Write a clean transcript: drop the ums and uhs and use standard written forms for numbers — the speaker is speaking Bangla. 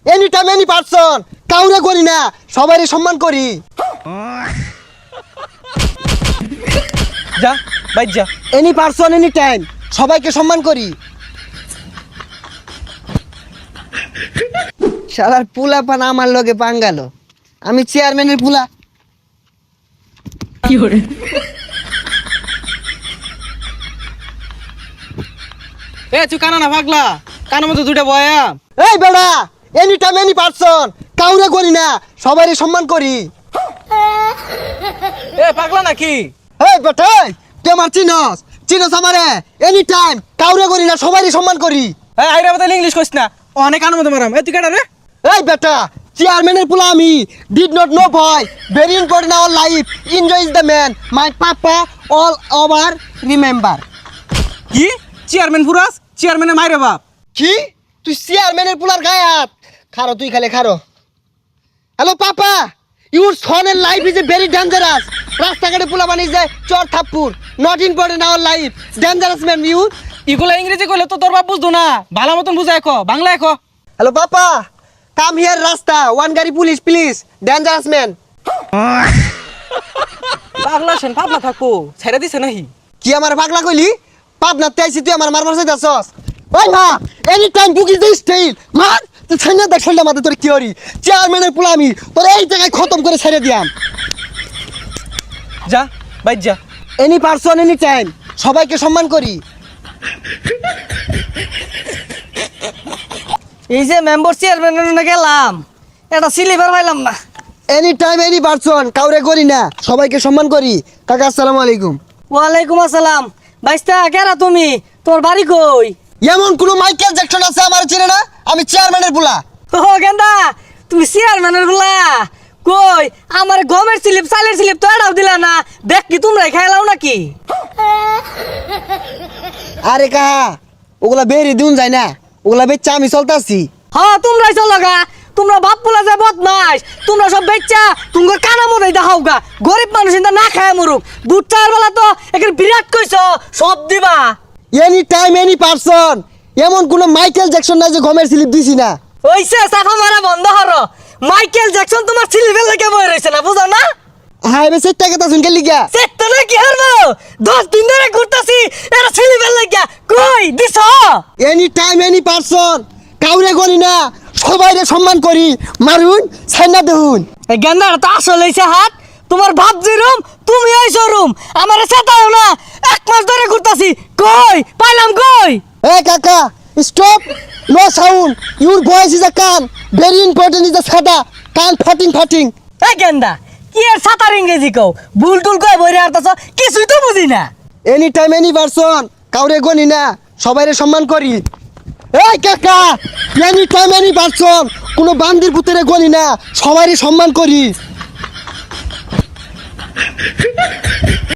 এনি টাইম এনি পারসন, কাউরে করি না, সবারই সম্মান করি। যা বাইর যা। এনি পারসন এনি টাইম, সবাইকে সম্মান করি। শালার পুলা পান আমার লগে পাঙ্গাল, আমি চেয়ারম্যানের পুলা। কি hore এ তুই কানা না পাগলা, কানের মধ্যে দুইটা বয়া। এই বেড়া, এনি টাইম এনি পারসন, কাউরে করি না, সবারই সম্মান করি। এ পাগলা নাকি? এই বেটা, তুই আমার চিনস, চিনস আমারে? এনি টাইম কাউরে করি না, সবারই সম্মান করি। এ আইরা বদলে ইংলিশ কইছ না, অনেক কানের মধ্যে মারাম। এ তুই কাটা রে? এই বেটা, চেয়ারম্যানের পুলা আমি। ডিড নট নো ভয়, very important our life, enjoy is the man, my papa all over remember. কি চেয়ারম্যান পুরাস? চেয়ারম্যানের মাইরে বাপ। কি তুই চেয়ারম্যানের পুলার গায়ে হাত? খারো তুই, খালে খারো। হ্যালো পাপা, ইউর সনের life is a very dangerous. রাস্তাঘাটে পুলা বানিয়ে যায় চর থাপ্পুর, not important our life, dangerous man you. ইগুলা ইংরেজি কইলে তো তোর বাপ বুঝতো না, ভালো মতন বুঝাই কো, বাংলায় কো। হ্যালো পাপা, কাম হিয়ার রাস্তা, ওয়ান গাড়ি পুলিশ প্লিজ, ডেঞ্জারাস ম্যান। পাগলা সেন পাগলা থাকো, ছেড়ে দিছে নাহি? কি আমার পাগলা কইলি? পাবনাতে আইছি, তুই আমার মারবার চাইতাছস? ওই মা, এনি টাইম বুকি দিস স্টাইল মার। তুই ছাইনা দেখ ছাইনা মাথা তোর কি হরি? চেয়ারম্যানের পুলা আমি, তোর এই জায়গায় খতম করে ছেড়ে দিয়াম। যা বাইর যা। এনি পারসন এনি টাইম, সবাইকে সম্মান করি। এই যে মেম্বার চেয়ারম্যানের গেলাম, এটা সিলিভার পাইলাম না। এনি টাইম এনি পারসন, কাউরে করি না, সবাইকে সম্মান করি। কাকা আসসালামু আলাইকুম। ওয়ালাইকুম আসসালাম। বাইস্তা কেরা তুমি? তোর বাড়ি কই? এমন কোন মাইকেল জ্যাকসন আছে আমার চিনে না? আমি চেয়ারম্যানের পুলা। ও গেন্দা, তুমি চেয়ারম্যানের বলা কই? আমার গমের স্লিপ চালের স্লিপ তো এটাও দিলা না। দেখ কি তোমরাই খাইলাও নাকি? আরে কাহা, ওগুলা বেরি দিন যায় না, ওগুলা বেচা আমি চলতাছি। হ্যাঁ তোমরাই চলো গা। তোমরা বাপ পোলা যে বদমাস, তোমরা সব বেচ্চা তোমার কানা মনে দেখাও গা। গরিব মানুষ ইন্দা না খায় মরুক। বুট চার বেলা তো এখানে বিরাট কইছ সব দিবা। এনি টাইম এনি পারসন, এমন কোন মাইকেল জ্যাকসন নাই যে গমের স্লিপ দিছি না। ওইসে সাফা মারা বন্ধ হরো। মাইকেল জ্যাকসন তোমার সিলিভেল লেগে বই রয়েছে না, বুঝো না? হাই বে সেট টাকা শুনকে লিগা। সেটা না কি হারবো? 10 দিন ধরে ঘুরতাছি, এটা সিলিভেল লেগে কই দিছ? এনি টাইম এনি পারসন, কাউরে করি না, সবাইরে সম্মান করি। মারুন ছাইনা দেহুন। এই গেন্দাটা তো আসল হইছে হাত। তোমার ভাব যেরুম তুমি আইছো রুম। আমারে সেটাও না, 1 মাস ধরে ঘুরতাছি। কই পাইলাম কই? Hey Kaka, stop! No sound. Your voice is a can. Very important is the sada. Can farting. এই গেন্দা কি এর সাতার ইংরেজি কও? ভুল টুল কই বইরে আরতাছ, কিছুই তো বুঝি না। Anytime any person. কাউরে গনি না, সবাইরে সম্মান করি। Hey Kaka, anytime any person. কোনো বান্দির পুতরে গনি না, সবাইরে সম্মান করি।